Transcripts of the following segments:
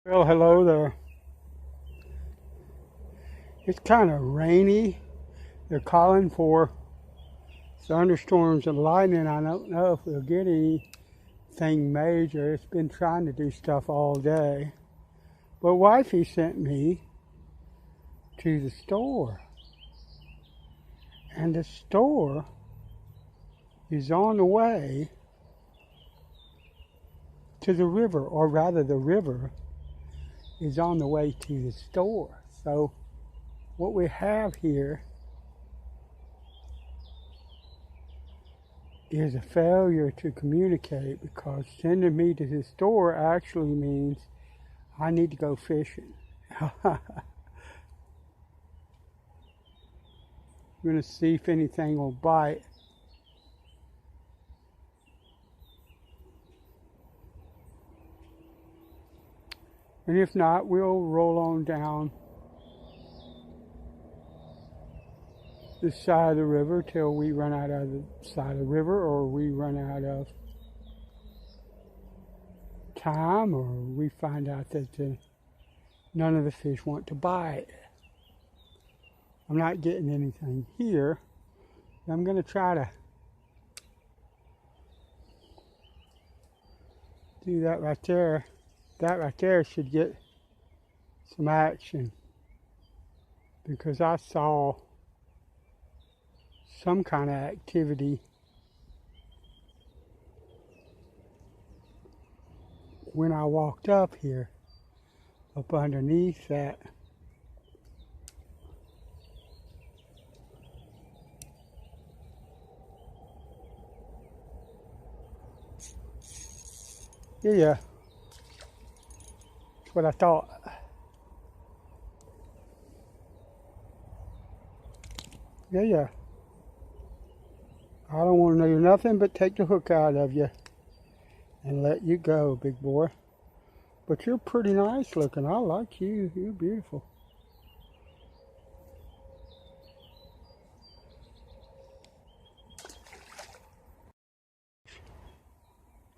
Well, hello there. It's kind of rainy. They're calling for thunderstorms and lightning. I don't know if we'll get anything major. It's been trying to do stuff all day. But wifey sent me to the store. And the store is on the way to the river, or rather the river is on the way to the store. So what we have here is a failure to communicate, because sending me to the store actually means I need to go fishing. I'm going to see if anything will bite. And if not, we'll roll on down this side of the river till we run out of the side of the river, or we run out of time, or we find out that none of the fish want to bite. I'm not getting anything here. I'm going to try to do that right there. That right there should get some action, because I saw some kind of activity when I walked up here, up underneath that. Yeah, that's what I thought. Yeah. I don't want to do nothing but take the hook out of you and let you go, big boy. But you're pretty nice looking. I like you. You're beautiful.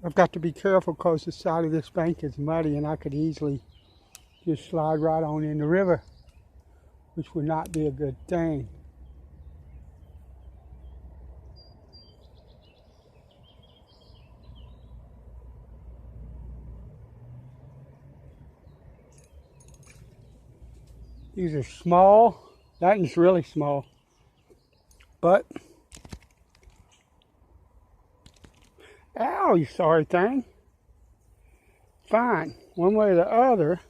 I've got to be careful because the side of this bank is muddy and I could easily just slide right on in the river, which would not be a good thing. These are small. That one's really small. But, ow, you sorry thing. Fine. One way or the other.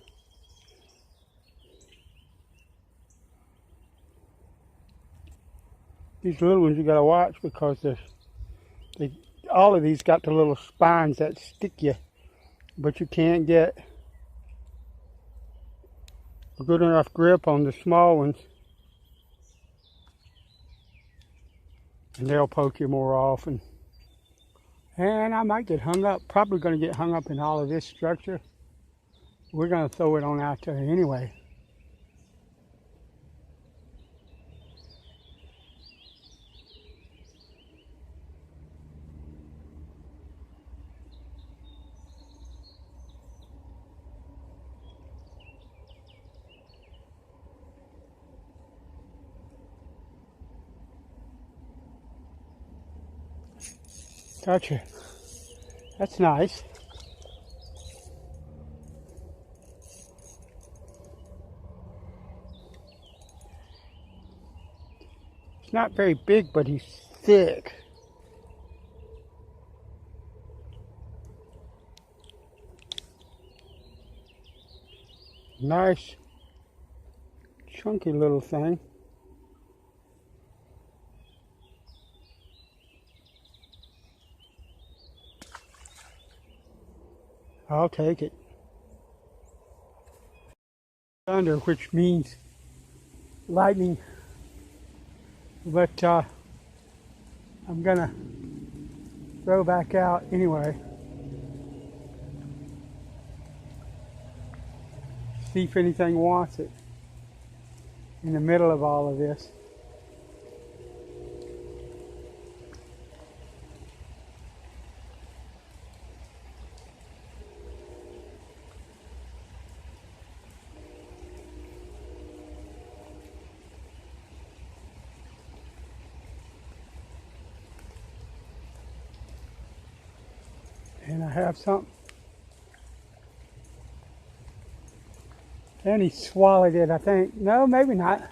These little ones you gotta watch, because all of these got the little spines that stick you, but you can't get a good enough grip on the small ones, and they'll poke you more often. And I might get hung up, probably going to get hung up in all of this structure. We're going to throw it on out there anyway. Gotcha. That's nice. He's not very big, but he's thick. Nice, chunky little thing. I'll take it. Thunder, which means lightning. But I'm gonna throw back out anyway. See if anything wants it in the middle of all of this. I have something. And he swallowed it, I think. No, maybe not.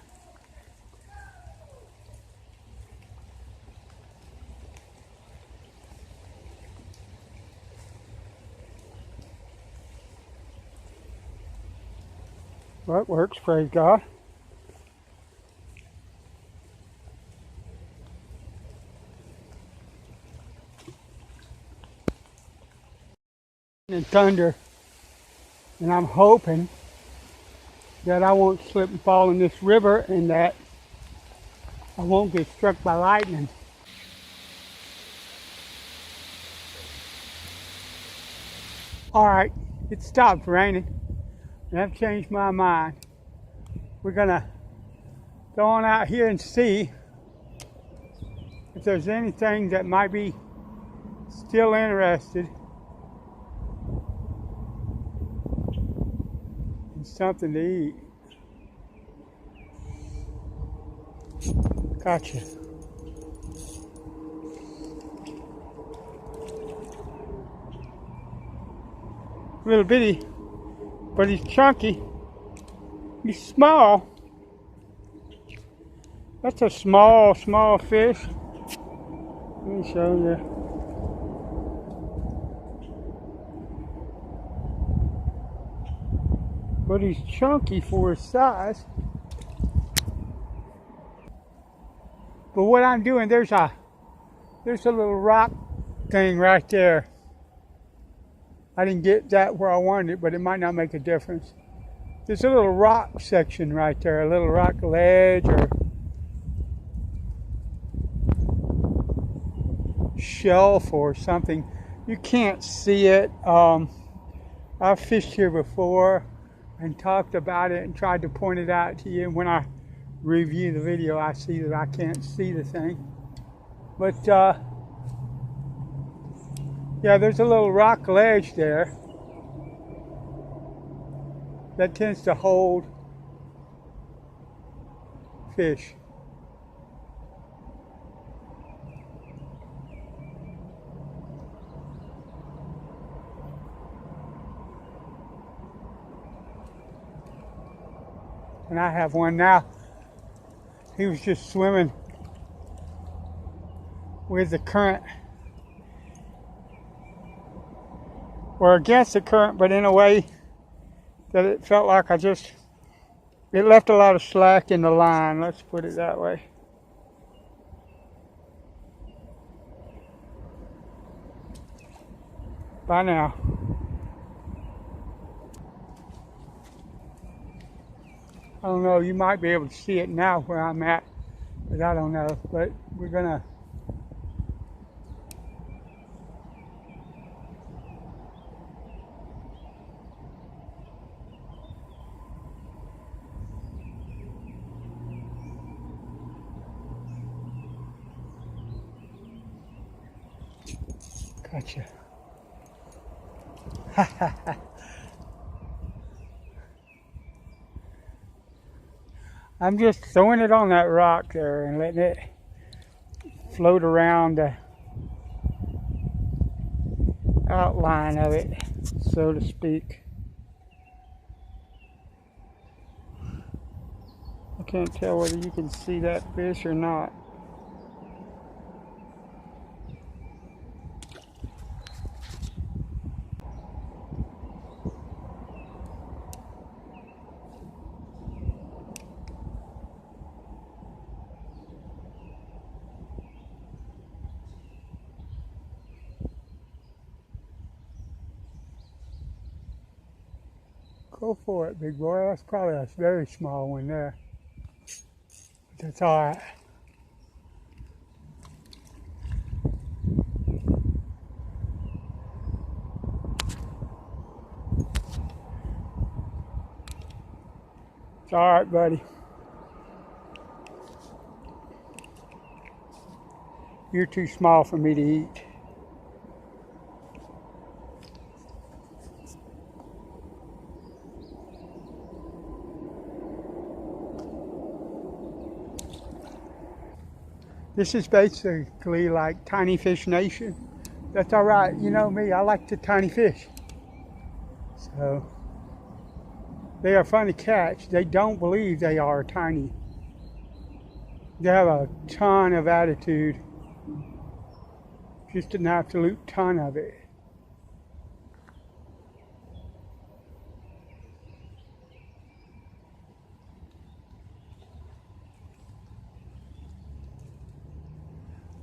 Well, it works, praise God. And thunder, and I'm hoping that I won't slip and fall in this river and that I won't get struck by lightning. All right, it stopped raining, and I've changed my mind. We're gonna go on out here and see if there's anything that might be still interested in something to eat. Gotcha. Little bitty, but he's chunky. He's small. That's a small fish. Let me show you. But he's chunky for his size. But what I'm doing, there's a little rock thing right there. I didn't get that where I wanted it, but it might not make a difference. There's a little rock section right there, a little rock ledge or shelf or something. You can't see it. I've fished here before and talked about it and tried to point it out to you. And when I review the video, I see that I can't see the thing. But yeah, there's a little rock ledge there that tends to hold fish. And I have one now. He was just swimming with the current, or against the current, but in a way that it felt like it left a lot of slack in the line, let's put it that way. Bye now. I don't know, you might be able to see it now where I'm at, but I don't know. But we're gonna gotcha. I'm just throwing it on that rock there and letting it float around the outline of it, so to speak. I can't tell whether you can see that fish or not. Go for it, big boy. That's probably a very small one there. But that's all right. It's all right, buddy. You're too small for me to eat. This is basically like Tiny Fish Nation. That's all right. You know me, I like the tiny fish. So they are fun to catch. They don't believe they are tiny. They have a ton of attitude. Just an absolute ton of it.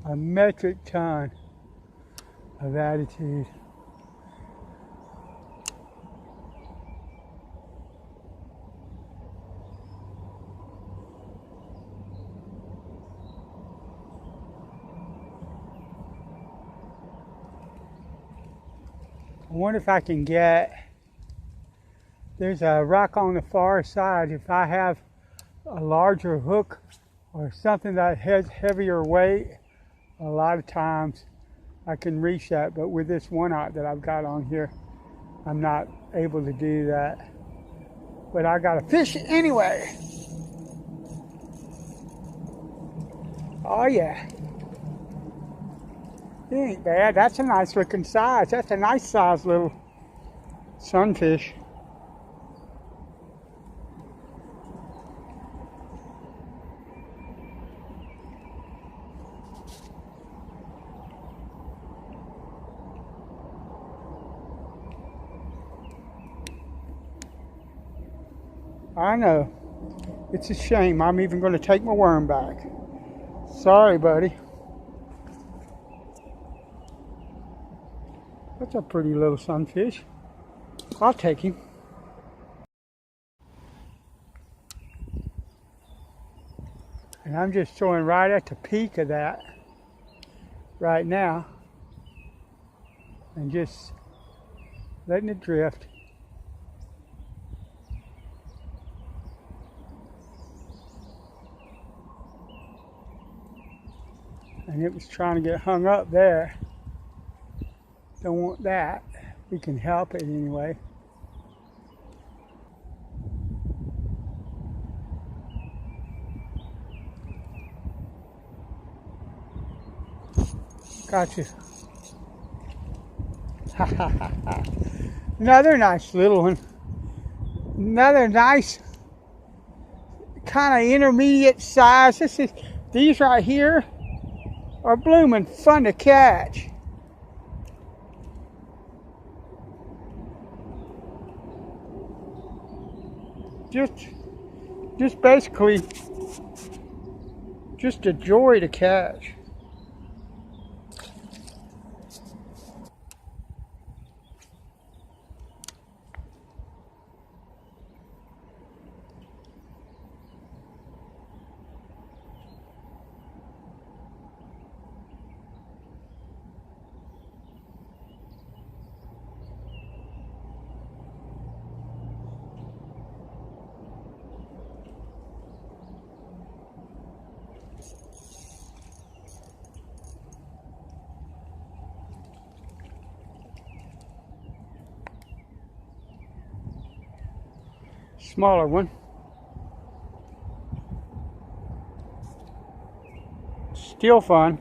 A metric ton of attitude. I wonder if I can get, there's a rock on the far side. If I have a larger hook or something that has heavier weight, a lot of times I can reach that. But with this one knot that I've got on here, I'm not able to do that. But I got a fish anyway. Oh yeah. It ain't bad. That's a nice looking size. That's a nice size little sunfish. I know. It's a shame. I'm even going to take my worm back. Sorry, buddy. That's a pretty little sunfish. I'll take him. And I'm just throwing right at the peak of that right now. And just letting it drift. And it was trying to get hung up there. Don't want that. We can help it anyway. Gotcha. Another nice little one. Another nice kind of intermediate size. These right here are blooming fun to catch. Just basically just a joy to catch. Smaller one. Still fun.